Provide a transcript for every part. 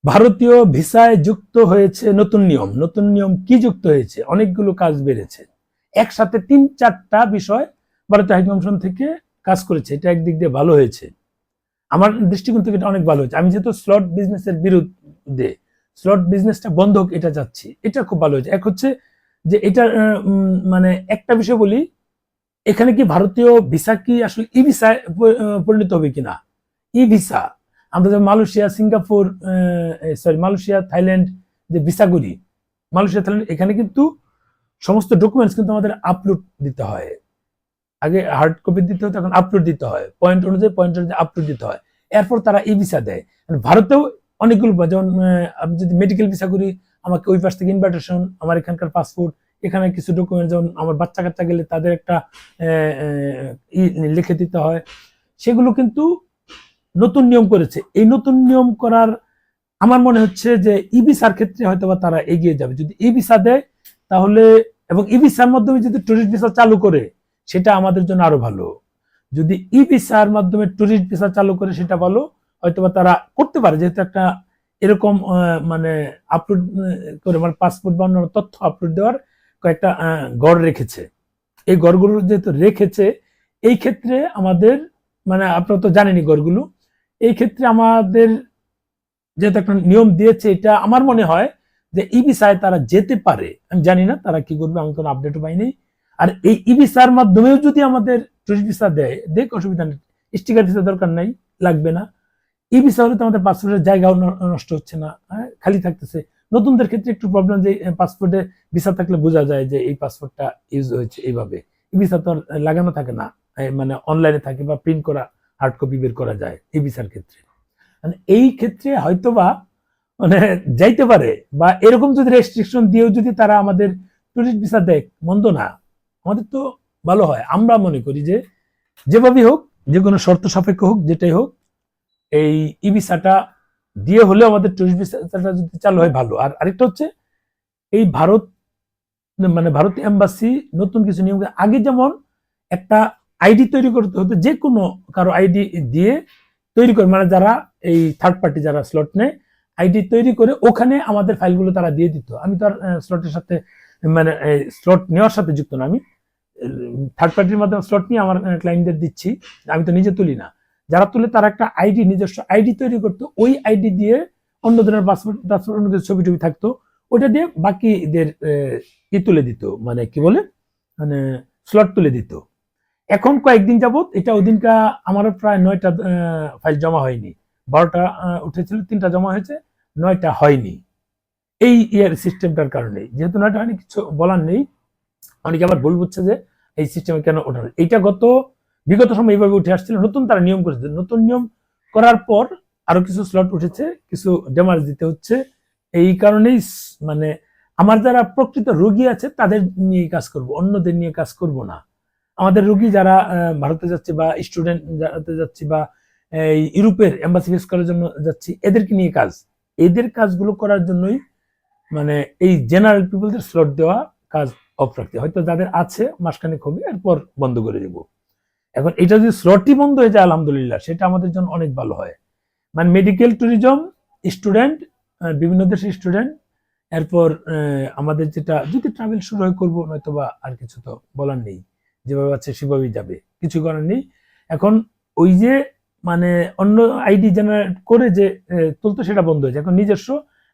ভারতীয় ভিসায় যুক্ত হয়েছে নতুন নিয়ম কি যুক্ত হয়েছে? অনেকগুলো কাজ বেড়েছে, একসাথে ৩-৪টা বিষয় ভারতীয় হাইকমিশন থেকে কাজ করেছে। এটা একদিক দিয়ে ভালো হয়েছে, আমার দৃষ্টিকোণ থেকে এটা অনেক ভালো হয়েছে। আমি যেহেতু স্লট বিজনেসের বিরুদ্ধে, স্লট বিজনেসটা বন্ধ হোক এটা চাচ্ছি, এটা খুব ভালো হয়েছে। এক হচ্ছে যে এটা মানে একটা বিষয় বলি, এখানে কি ভারতীয় ভিসা কি আসলে ই ভিসায় পরিণত হবে কিনা? ই ভিসা আমরা যেমন মালয়েশিয়া, সিঙ্গাপুর, মালয়েশিয়া, থাইল্যান্ড যে ভিসা করি, মালয়েশিয়া, থাইল্যান্ড, এখানে কিন্তু সমস্ত ডকুমেন্টস কিন্তু আমাদের আপলোড দিতে হয়। আগে হার্ড কপি দিতে হতো, এখন আপলোড দিতে হয়, পয়েন্ট অনুযায়ী আপলোড দিতে হয়। এরপর তারা ই ভিসা দেয়। ভারতেও অনেকগুলো, যেমন আমি যদি মেডিকেল ভিসা করি, আমাকে ওই পাশ থেকে ইনভাইটেশন, আমার এখানকার পাসপোর্ট, এখানে কিছু ডকুমেন্ট, যেমন আমার বাচ্চা কাচ্চা গেলে তাদের একটা লিখে দিতে হয়। সেগুলো কিন্তু নতুন নিয়ম করেছে। এই নতুন নিয়ম করার আমার মনে হচ্ছে যে ই ভিসার ক্ষেত্রে হয়তো বা তারা এগিয়ে যাবে যদি ই ভিসা দেয়, তাহলে, এবং ই ভিসার মাধ্যমে যদি টুরিস্ট ভিসা চালু করে, সেটা আমাদের জন্য আরো ভালো। যদি ই ভিসার মাধ্যমে টুরিস্ট ভিসা চালু করে সেটা ভালো, হয়তোবা তারা করতে পারে, যেহেতু একটা এরকম মানে আপলোড করে, মানে পাসপোর্ট বা অন্যান্য তথ্য আপলোড দেওয়ার কয়েকটা গড় রেখেছে। এই গড়গুলো যেহেতু রেখেছে, এই ক্ষেত্রে আমাদের, মানে আপনারা তো জানেনই গড়গুলো, এই ক্ষেত্রে আমাদের যেহেতু একটা নিয়ম দিয়েছে, এটা আমার মনে হয় যে ই ভিসায় তারা যেতে পারে। আমি জানি না তারা কি করবে, আমি কোনো আপডেটও পাইনি। আর এই ই ভিসার মাধ্যমেও যদি আমাদের টুরিস্ট ভিসা দেয়, দেখ, অসুবিধা নেই, স্টিকার ভিসা দরকার নাই, লাগবে না। ই ভিসা হলে তো আমাদের পাসপোর্টের জায়গাও নষ্ট হচ্ছে না, খালি থাকতেছে। নতুনদের ক্ষেত্রে একটু প্রবলেম, যে পাসপোর্টে ভিসা থাকলে বোঝা যায় যে এই পাসপোর্টটা ইউজ হয়েছে এইভাবে। ই ভিসা তো লাগানো থাকে না, মানে অনলাইনে থাকে বা প্রিন্ট করা হার্ড কপি বের করা যায় ই ভিসার ক্ষেত্রে। মানে এই ক্ষেত্রে হয়তোবা মানে যাইতে পারে, বা এরকম যদি রেস্ট্রিকশন দিয়েও যদি তারা আমাদের টুরিস্ট ভিসা দেয়, মন্দ না, আমাদের তো ভালো হয়। আমরা মনে করি যে যেভাবেই হোক, যে কোনো শর্ত সাপেক্ষ হোক, যেটাই হোক, এই ই ভিসাটা দিয়ে হলেও আমাদের টুরিস্ট ভিসাটা যদি চালু হয় ভালো। আর আরেকটা হচ্ছে, এই ভারত, মানে ভারতীয় এম্বাসি নতুন কিছু নিয়ম, আগে যেমন একটা আইডি তৈরি করতে হতো, যে কোনো কারো আইডি দিয়ে তৈরি করে, মানে যারা এই থার্ড পার্টি যারা স্লট নেয়, আইডি তৈরি করে ওখানে আমাদের ফাইলগুলো তারা দিয়ে দিত। আমি তো আর স্লটের সাথে, মানে স্লট নেওয়ার সাথে যুক্ত না, আমি থার্ড পার্টির মাধ্যমে স্লট নিয়ে আমার ক্লায়েন্টদের দিচ্ছি, আমি তো নিজে তুলি না। যারা তুলে তারা একটা আইডি, নিজস্ব আইডি তৈরি করতো, ওই আইডি দিয়ে অন্য ধরনের পাসপোর্ট অন্য কিছু ছবি টবি থাকতো, ওইটা দিয়ে বাকিদের তুলে দিত, মানে কি বলে, মানে স্লট তুলে দিত। এখন কয়েকদিন যাবত এটা, ওই দিনকা আমার প্রায় 9টা ফাইল জমা হয়নি, 12টা উঠেছিল, 3টা জমা হয়েছে, 9টা হয়নি। এই ইয়ার সিস্টেমটার কারণে, যেহেতু 9টা হয়নি, কিছু বলার নেই। অনেকে আবার ভুল বুঝছে যে এই সিস্টেমে কেন ওঠা, এইটা বিগত সময় এইভাবে উঠে আসছিল, নতুন তারা নিয়ম করেছে। নতুন নিয়ম করার পর আরো কিছু স্লট উঠেছে, কিছু ডেমার্জ দিতে হচ্ছে। এই কারণেই মানে আমার যারা প্রকৃত রোগী আছে তাদের নিয়ে কাজ করব, অন্যদের নিয়ে কাজ করব না। আমাদের রোগী যারা ভারতে যাচ্ছে, বা স্টুডেন্ট যাতে যাচ্ছি, বা ইউরোপের এম্বাসি ফেস করার জন্য যাচ্ছি, এদেরকে নিয়ে কাজ, এদের কাজগুলো করার জন্যই মানে এই জেনারেল পিপলদের স্লট দেওয়া, কাজ অফ রাখতে। হয়তো যাদের আছে মাসখানেক হবে, এরপর বন্ধ করে দেব। এখন এটা যদি স্লটই বন্ধ হয়ে যায়, আলহামদুলিল্লাহ, সেটা আমাদের জন্য অনেক ভালো হয়। মানে মেডিকেল ট্যুরিজম, স্টুডেন্ট, বিভিন্ন দেশের স্টুডেন্ট, এরপর আমাদের যেটা যদি ট্রাভেল শুরু হয় করবো, নয়তো বা আর কিছু তো বলার নেই, যেভাবে আছে সেভাবেই যাবে, কিছু করার নেই। এখন ওই যে মানে অন্য আইডি জেনারেট করে যে তুলতো, সেটা বন্ধ হয়েছে, এখন নিজস্ব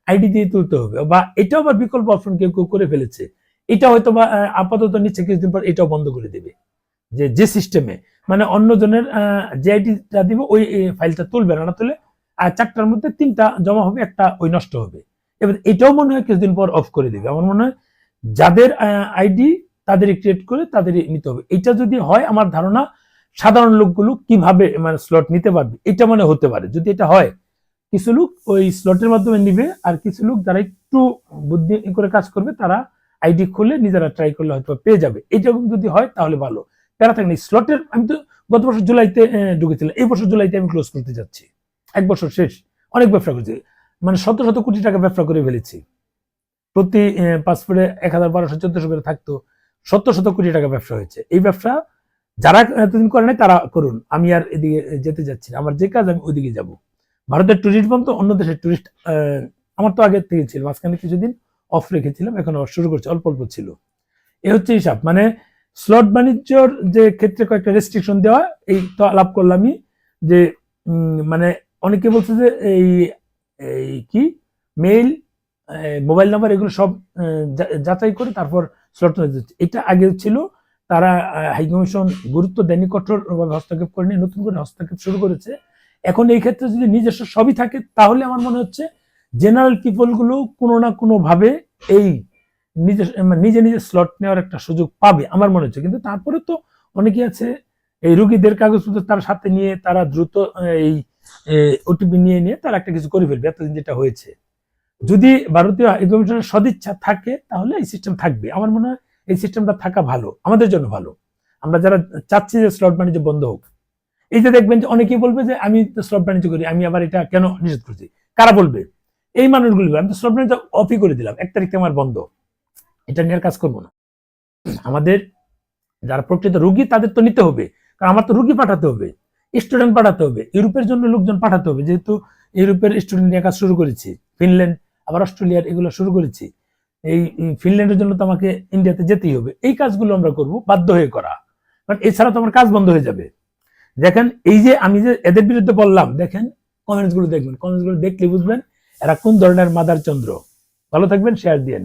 আইডি দিয়ে তুলতে হবে। বা এটাও আবার বিকল্প অপশন কেউ কেউ করে ফেলেছে, এটা হয়তো বা আপাতত নিচ্ছে, কিছুদিন পর এটাও বন্ধ করে দেবে। যে সিস্টেমে মানে অন্যজনের যে আইডিটা দিব, ওই ফাইলটা তুলবে না, তুলে আর 4টার মধ্যে 3টা জমা হবে, একটা ওই নষ্ট হবে। এবার এটাও মনে হয় কিছুদিন পর অফ করে দিবে। আমার মনে হয় যাদের আইডি তাদেরই ক্রিয়েট করে তাদেরই নিতে হবে। এটা যদি হয়, আমার ধারণা সাধারণ লোকগুলো কিভাবে মানে স্লট নিতে পারবে, এটা মানে হতে পারে। যদি এটা হয়, কিছু লোক ওই স্লটের মাধ্যমে নিবে, আর কিছু লোক যারা একটু বুদ্ধি করে কাজ করবে, তারা আইডি খুলে নিজেরা ট্রাই করলে হয়তো পেয়ে যাবে। এটা যদি হয় তাহলে ভালো, প্যারা থাকে না। স্লটের আমি তো গত বছর জুলাইতে ঢুকেছিলাম, এই বছর জুলাইতে আমি ক্লোজ করতে যাচ্ছি, 1 বছর শেষ। অনেক ব্যবসা করছি, মানে শত শত কোটি টাকা ব্যবসা করে ফেলেছি। প্রতি পাসপোর্টে 1000, 1200, 1400 করে থাকতো, শত শত কোটি টাকা ব্যবসা হয়েছে। এই ব্যবসা যারা এতদিন করে নাই তারা করুন, আমি আর এদিকে যেতে যাচ্ছি না, আমার যে কাজ আমি ওইদিকে যাব। ভারতের টুরিস্ট বন্ধ, অন্য দেশের টুরিস্ট আমার তো আগে থেকে ছিল, মাঝখানে কিছুদিন অফ রেখেছিলাম, এখন আবার শুরু করছে, অল্প অল্প ছিল। এ হচ্ছে হিসাব। মানে স্লট বাণিজ্যর যে ক্ষেত্রে কয়েকটা রেস্ট্রিকশন দেওয়া, এই তো আলাপ করলামই যে মানে অনেকে বলছে যে এই এই কি মেইল, মোবাইল নাম্বার এগুলো সব যাচাই করে তারপর স্লট দিচ্ছে। এটা আগে ছিল, তারা হাইকমিশন গুরুত্ব দেয়নি, কঠোরভাবে হস্তক্ষেপ করেনি, নতুন করে হস্তক্ষেপ শুরু করেছে। এখন এই ক্ষেত্রে যদি নিজস্ব সবই থাকে, তাহলে আমার মনে হচ্ছে জেনারেল পিপল গুলো কোনো না কোনো ভাবে এই নিজে নিজে স্লট নেওয়ার একটা সুযোগ পাবে আমার মনে হচ্ছে। কিন্তু তারপরে তো অনেকে আছে এই রুগীদের কাগজপত্র তার সাথে নিয়ে তারা দ্রুত এই ওটিপি নিয়ে নিয়ে তারা একটা কিছু করে ফেলবে, এতদিন যেটা হয়েছে। যদি ভারতীয় হাইকমিশনের সদিচ্ছা থাকে তাহলে এই সিস্টেম থাকবে। আমার মনে হয় এই সিস্টেমটা থাকা ভালো, আমাদের জন্য ভালো। আমরা যারা চাচ্ছি যে স্লট বাণিজ্য বন্ধ হোক, এই যে দেখবেন যে অনেকেই বলবে যে আমি তো স্লট বাণিজ্য করি, আমি আবার এটা কেন নিষেধ করছি? কারা বলবে? এই মানুষগুলো। আমি তো স্লট বাণিজ্য অফই করে দিলাম, 1 তারিখ থেকে আমার বন্ধ, এটা নিয়ে কাজ করবো না। আমাদের যারা প্রকৃত রুগী তাদের তো নিতে হবে, কারণ আমার তো রুগী পাঠাতে হবে, স্টুডেন্ট পাঠাতে হবে, ইউরোপের জন্য লোকজন পাঠাতে হবে, যেহেতু ইউরোপের স্টুডেন্ট নিয়ে কাজ শুরু করেছি, ফিনল্যান্ড আবার অস্ট্রেলিয়ার এগুলো শুরু করেছি। এই ফিনল্যান্ডের জন্য তো আমাকে ইন্ডিয়াতে যেতেই হবে, এই কাজগুলো আমরা করব বাধ্য হয়ে করা, কারণ এছাড়া তো আমার কাজ বন্ধ হয়ে যাবে। দেখেন এই যে আমি যে এদের বিরুদ্ধে বললাম, দেখেন কমেন্টস গুলো দেখবেন, কমেন্টস গুলো দেখলে বুঝবেন এরা কোন ধরনের মাদার চন্দ্র। ভালো থাকবেন, শেয়ার দিয়েন।